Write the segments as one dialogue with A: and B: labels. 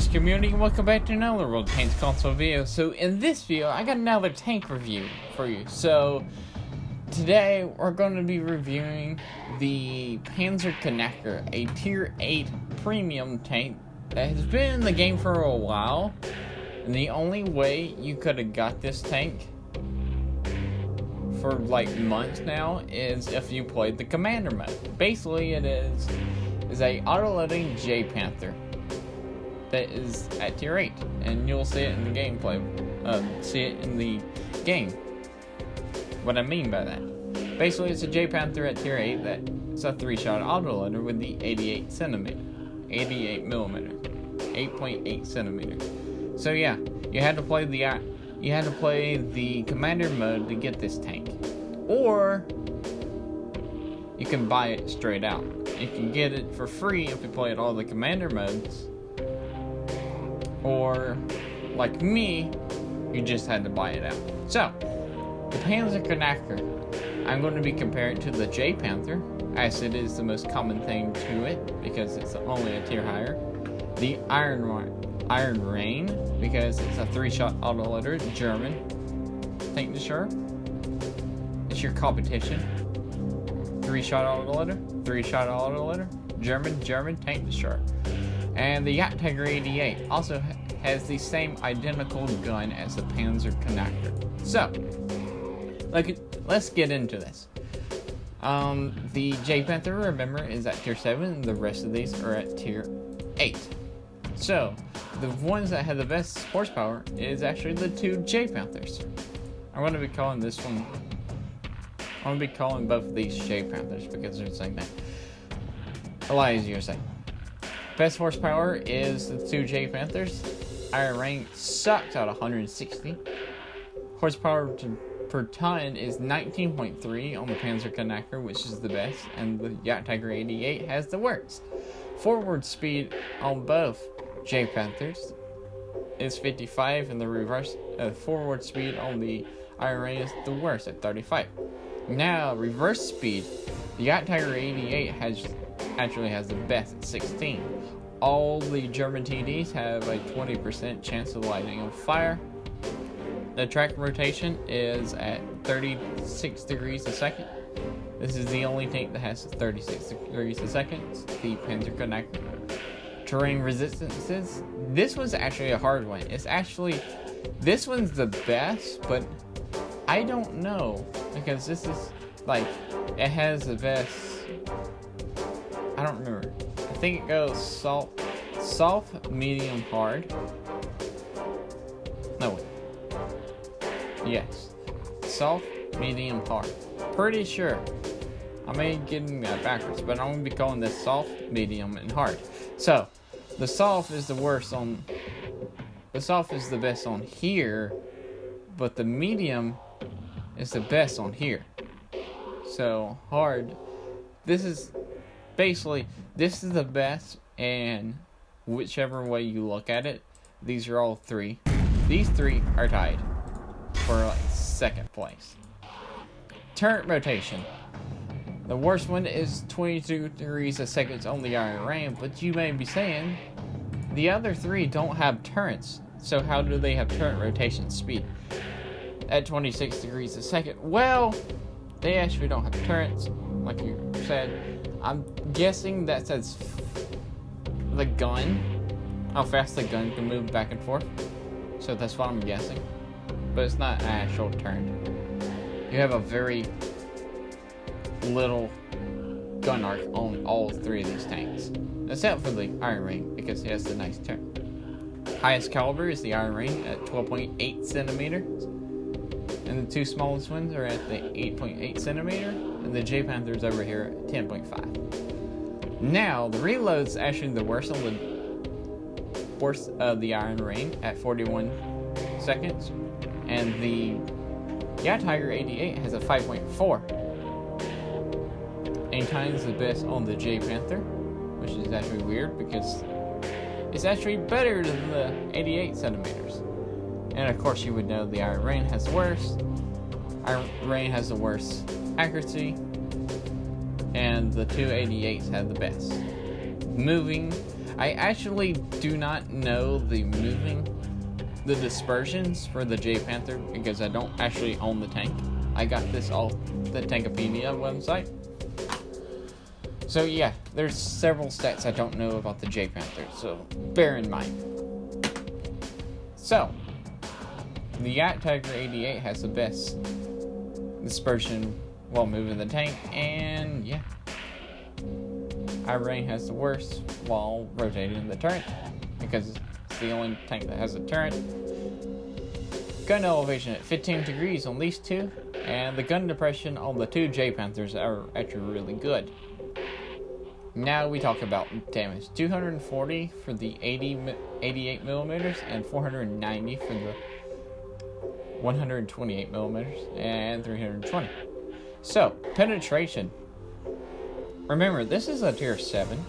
A: SLAPAFISH community, and welcome back to another World Tanks console video. So in this video, I got another tank review for you. So today we're going to be reviewing the Panzerknacker, a tier 8 premium tank that has been in the game for a while. And the only way you could have got this tank for like months now is if you played the commander mode. Basically it is a auto-loading J-Panther that is at tier 8, and you'll see it in the gameplay, see it in the game. What I mean by that, basically it's a J-Panther at tier 8 that's a 3-shot autoloader with the 88 millimeter, 8.8 centimeter. So yeah, you had to play the commander mode to get this tank, or you can buy it straight out. You can get it for free if you play all the commander modes, or like me, you just had to buy it out. So the Panzerknacker, I'm going to be comparing it to the J-Panther, as it is the most common thing to it because it's only a tier higher. The Iron Rain, because it's a 3-shot autoloader, German tank destroyer. It's your competition. 3-shot autoloader, German tank destroyer. And the Tiger 88 also has the same identical gun as the Panzerknacker. So, let's get into this. The J-Panther, remember, is at tier 7, and the rest of these are at tier 8. So, the ones that have the best horsepower is actually the two J-Panthers. I'm going to be calling this one, I'm going to be calling both of these J-Panthers because they're the same thing. A lot easier to say. Best horsepower is the two J-Panthers. Iron Rain sucks at 160. Horsepower per ton is 19.3 on the Panzerknacker, which is the best, and the Tiger 88 has the worst. Forward speed on both J-Panthers is 55, and the reverse forward speed on the Iron Rain is the worst at 35. Now, reverse speed, the Tiger 88 actually has the best at 16. All the German TDs have a 20% chance of lighting on fire. The track rotation is at 36 degrees a second. This is the only tank that has 36 degrees a second, the Panzerknacker. Terrain resistances, this was actually a hard one. This one's the best, but I don't know, because this is, it has the best, I don't remember. I think it goes soft, medium, hard. No, wait. Yes. Soft, medium, hard. Pretty sure. I may be getting that backwards, but I'm going to be calling this soft, medium, and hard. So, the soft is the worst on... The soft is the best on here, but the medium is the best on here. So, hard. This is the best, and whichever way you look at it, these are all three. These three are tied for second place. Turret rotation. The worst one is 22 degrees a second on the Iron Rain, but you may be saying the other three don't have turrets, so how do they have turret rotation speed at 26 degrees a second? Well, they actually don't have turrets, like you said. I'm guessing that says the gun, how fast the gun can move back and forth. So that's what I'm guessing. But it's not an actual turn. You have a very little gun arc on all three of these tanks. Except for the Iron Rain, because it has the nice turn. Highest caliber is the Iron Rain at 12.8 centimeters. And the two smallest ones are at the 8.8 centimeter. And the J-Panther's over here at 10.5. Now, the reload's actually the worst on the Iron Rain at 41 seconds. And the Tiger 88 has a 5.4. 8 times the best on the J-Panther, which is actually weird because it's actually better than the 88 centimeters. And of course you would know the Iron Rain has the worst. Iron Rain has the worst accuracy, and the two 88s have the best. Moving, I actually do not know the dispersions for the J Panther because I don't actually own the tank. I got this off the Tankopedia website. So yeah, there's several stats I don't know about the J Panther, so bear in mind. So, the Tiger 88 has the best dispersion while moving the tank, and yeah, Irene has the worst while rotating the turret because it's the only tank that has a turret. Gun elevation at 15 degrees on these two, and the gun depression on the two J Panthers are actually really good. Now we talk about damage. 240 for the 88 millimeters and 490 for the 128 millimeters and 320. So, penetration. Remember, this is a tier 7.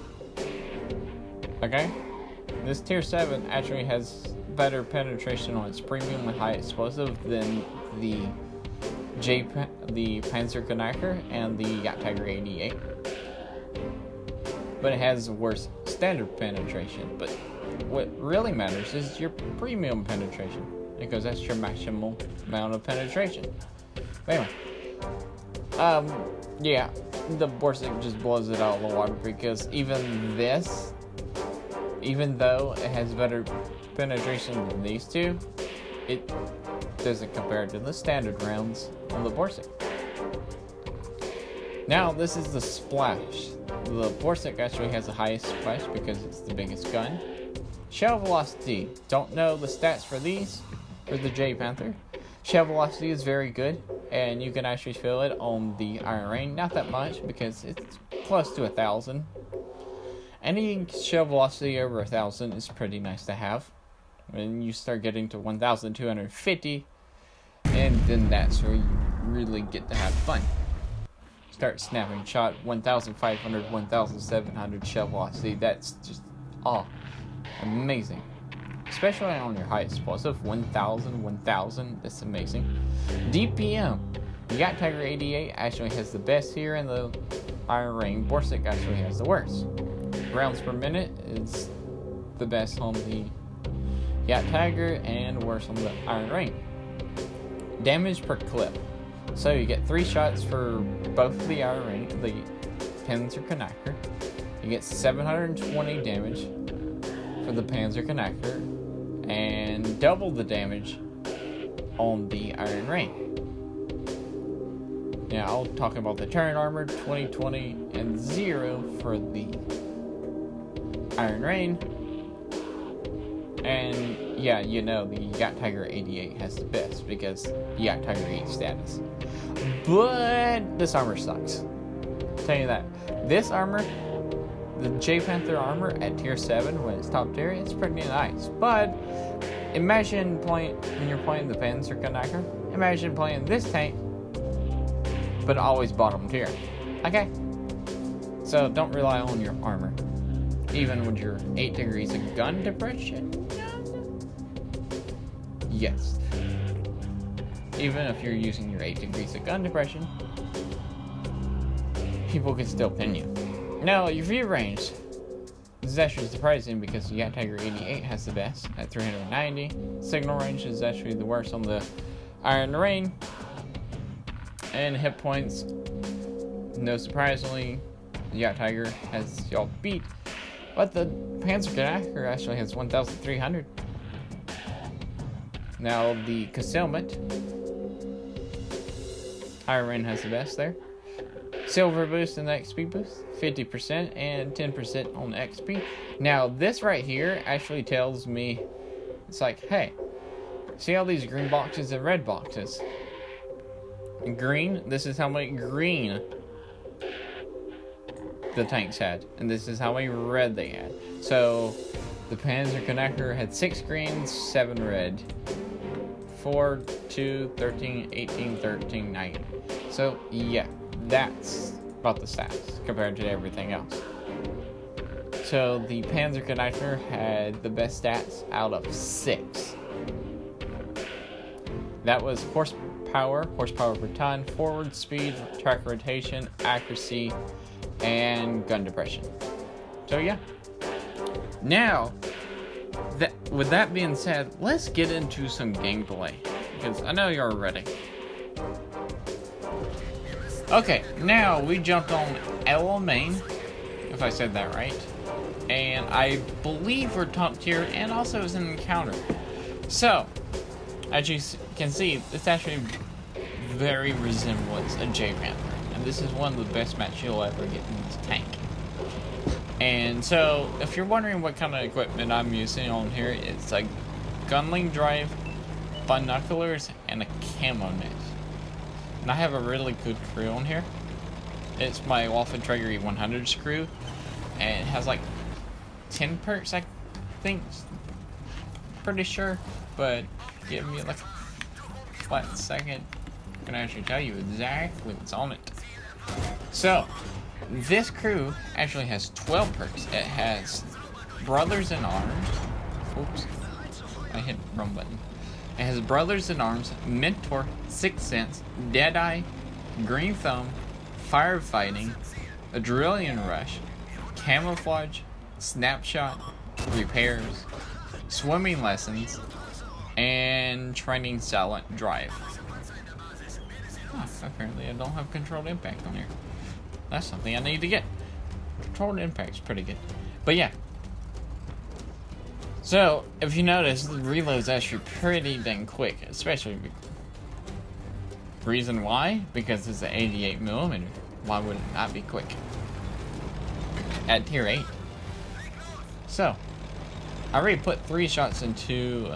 A: Okay? This tier 7 actually has better penetration on its premium and high explosive than the Panzerknacker and the Tiger 88. But it has worse standard penetration. But what really matters is your premium penetration, because that's your maximum amount of penetration. But anyway, yeah, the Borsig just blows it out of the water because even though it has better penetration than these two, it doesn't compare to the standard rounds on the Borsig. Now, this is the splash. The Borsig actually has the highest splash because it's the biggest gun. Shell velocity. Don't know the stats for these, for the J Panther. Shell velocity is very good, and you can actually feel it on the Iron Rain. Not that much because it's close to 1,000. Any shell velocity over 1,000 is pretty nice to have. When you start getting to 1,250, and then that's where you really get to have fun. Start snapping shot 1,500, 1,700 shell velocity. That's just amazing. Especially on your high explosive, 1,000, that's amazing. DPM, the Tiger 88 actually has the best here, and the Iron Rain Borsig actually has the worst. Rounds per minute is the best on the Tiger and worse on the Iron Rain. Damage per clip. So you get 3 shots for both the Iron Rain, the Panzerknacker. You get 720 damage for the Panzerknacker, and double the damage on the Iron Rain. Now I'll talk about the turret armor, 20, 20, and 0 for the Iron Rain. And yeah, you know the Tiger 88 has the best because Tiger 8 status. But this armor sucks. I'll tell you that. This armor, the J Panther armor at tier 7 when it's top tier, it's pretty nice. But imagine when you're playing the Panzerknacker, imagine playing this tank, but always bottom tier. Okay? So don't rely on your armor. Even with your 8 degrees of gun depression. Yes. Even if you're using your 8 degrees of gun depression, people can still pin you. Now, your view range is actually surprising because the Tiger 88 has the best at 390. Signal range is actually the worst on the Iron Rain. And hit points, no surprisingly, the Tiger has y'all beat. But the Panzerknacker actually has 1,300. Now, the concealment, Iron Rain has the best there. Silver boost and the XP boost, 50% and 10% on XP. Now, this right here actually tells me, it's like, hey, see all these green boxes and red boxes? In green, this is how many green the tanks had, and this is how many red they had. So, the Panzerknacker had 6 green, 7 red. 4, 2, 13, 18, 13, 9. So, yeah, that's about the stats compared to everything else. So, the Panzerknacker had the best stats out of 6. That was horsepower per ton, forward speed, track rotation, accuracy, and gun depression. So, yeah. Now, with that being said, let's get into some gameplay, because I know you're ready. Okay, now we jumped on Ella Main, if I said that right, and I believe we're top tier, and also it's an encounter. So, as you can see, it's actually very resembles a J Panther, and this is one of the best matches you'll ever get in this tank. And so, if you're wondering what kind of equipment I'm using on here, it's a gunling drive, binoculars, and a camo net. And I have a really good crew on here. It's my Wolfentrager E100 screw, and it has like 10 perks, I think. Pretty sure, but give me like a flat second. I can actually tell you exactly what's on it. So, this crew actually has 12 perks. It has Brothers in Arms. Oops, I hit the wrong button. It has Brothers in Arms, Mentor, Sixth Sense, Deadeye, Green Thumb, Firefighting, Adrenaline Rush, Camouflage, Snapshot, Repairs, Swimming Lessons, and Training Silent Drive. Oh, apparently I don't have Controlled Impact on here. That's something I need to get. Controlled Impact's pretty good. But yeah. So, if you notice, the reload's actually pretty dang quick. Especially... Reason why? Because it's an 88mm. Why would it not be quick? At tier 8. So, I already put 3 shots into...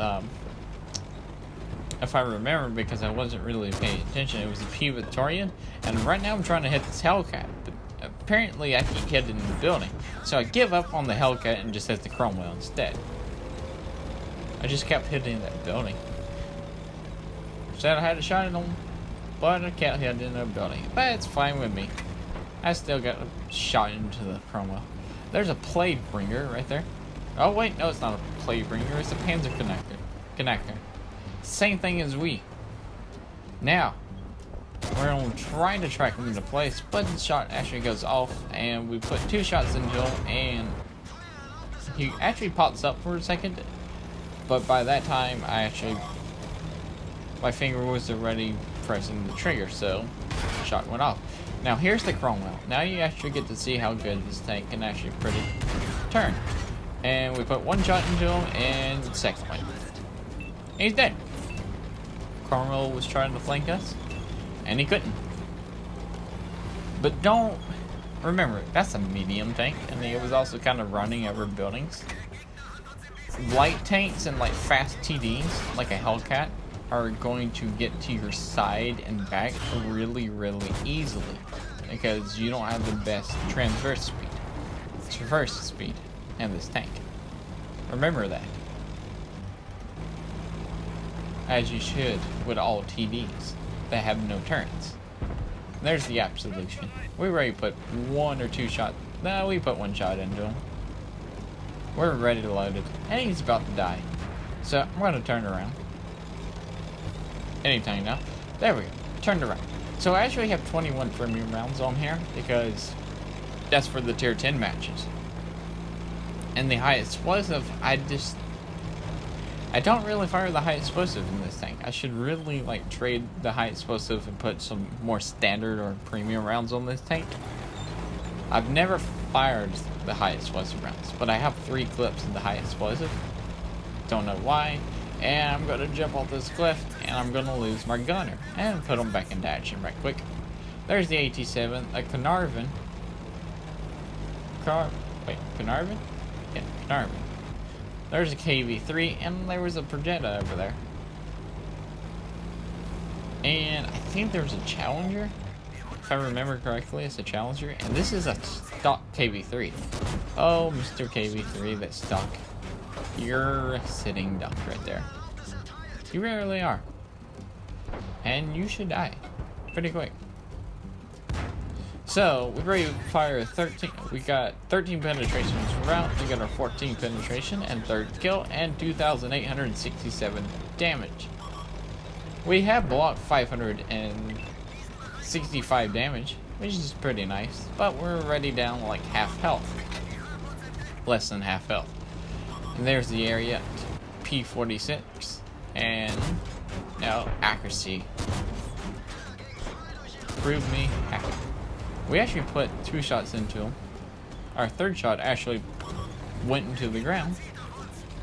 A: if I remember, because I wasn't really paying attention, it was a P Victorian, and right now I'm trying to hit this Hellcat, but apparently I keep hitting the building, so I give up on the Hellcat and just hit the Cromwell instead. I just kept hitting that building. Said I had a shot at him, but I can't hit in the building, but it's fine with me. I still got a shot into the Cromwell. There's a Plague Bringer right there. Oh wait, no, it's not a Plague Bringer, it's a Panzerknacker. Same thing as we. Now, we're going to try to track him into place, but the shot actually goes off, and we put 2 shots into him, and he actually pops up for a second, but by that time, my finger was already pressing the trigger, so the shot went off. Now, here's the Cromwell. Now you actually get to see how good this tank can actually pretty turn. And we put 1 shot into him, and the second one. He's dead. Cromwell was trying to flank us, and he couldn't. But don't remember, that's a medium tank, and it was also kind of running over buildings. Light tanks and like fast TDs, like a Hellcat, are going to get to your side and back really, really easily, because you don't have the best traverse speed in this tank. Remember that. As you should with all TDs that have no turns. There's the absolution. We already put 1 or 2 shots. No, we put 1 shot into him. We're ready to load it. And he's about to die. So I'm going to turn around. Anytime now. There we go. Turned around. So I actually have 21 premium rounds on here, because that's for the tier 10 matches. And the high explosive, I don't really fire the high explosive in this tank. I should really like trade the high explosive and put some more standard or premium rounds on this tank. I've never fired the high explosive rounds, but I have 3 clips of the high explosive. Don't know why. And I'm gonna jump off this cliff, and I'm gonna lose my gunner and put them back into action right quick. There's the AT-7, a Carnarvon. Carnarvon? Yeah, Carnarvon. There's a KV-3, and there was a Projecta over there. And I think there's a Challenger. If I remember correctly, it's a Challenger. And this is a stock KV-3. Oh, Mr. KV-3, that's stock. You're a sitting duck right there. You really are. And you should die. Pretty quick. So, we've already fired 13. We got 13 penetrations round. We got our 14 penetration and 3rd kill and 2,867 damage. We have blocked 565 damage, which is pretty nice. But we're already down like half health. Less than half health. there's the area, P46, and no, accuracy. Prove me accurate. We actually put 2 shots into him. Our third shot actually went into the ground.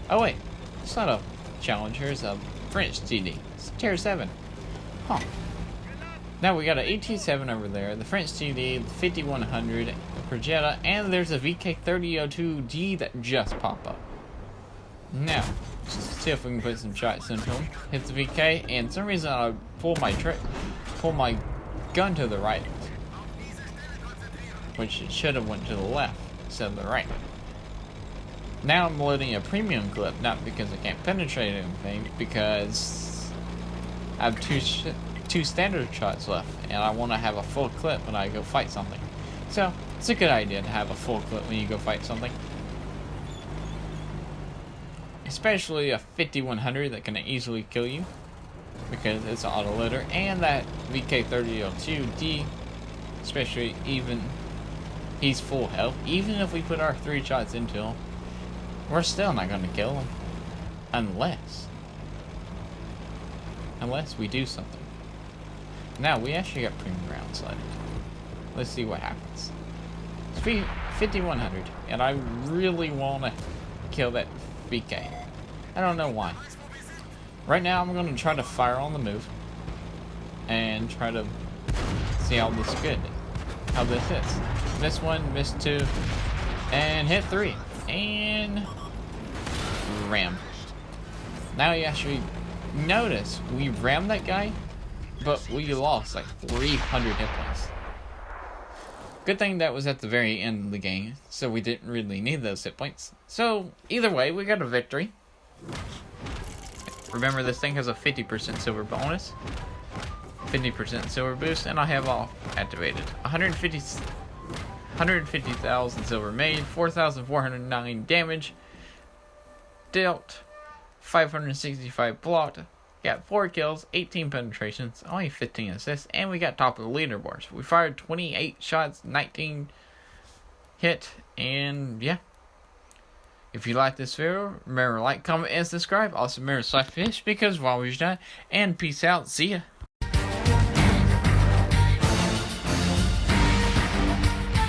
A: Oh wait, it's not a Challenger, it's a French TD. It's tier 7. Huh. Now we got an 18-7 over there, the French TD, the 5100, the Projetta, and there's a VK3002D that just popped up. Now, let's see if we can put some shots into him. Hit the VK, and for some reason I pull my gun to the right, which it should have went to the left instead of the right. Now I'm loading a premium clip, not because I can't penetrate anything, because I have two standard shots left, and I want to have a full clip when I go fight something. So it's a good idea to have a full clip when you go fight something, especially a 5100 that can easily kill you because it's an autoloader, and that VK3002D, especially, even he's full health. Even if we put our 3 shots into him, we're still not going to kill him unless we do something. Now we actually got premium rounds loaded. Let's see what happens. It's 5100, and I really want to kill that VK. I don't know why. Right now I'm going to try to fire on the move and try to see how this is good. How this hits. Missed 1, missed 2, and hit 3, and ram. Now you actually notice we rammed that guy, but we lost like 300 hit points. Good thing that was at the very end of the game, so we didn't really need those hit points. So either way, we got a victory. Remember, this thing has a 50% silver bonus, 50% silver boost, and I have all activated. 150,000 silver made, 4,409 damage dealt, 565 blocked, got 4 kills, 18 penetrations, only 15 assists, and we got top of the leaderboards. We fired 28 shots, 19 hit, and yeah. If you like this video, remember to like, comment, and subscribe. Also remember to SLAPAFISH, because while we're done, and peace out. See ya.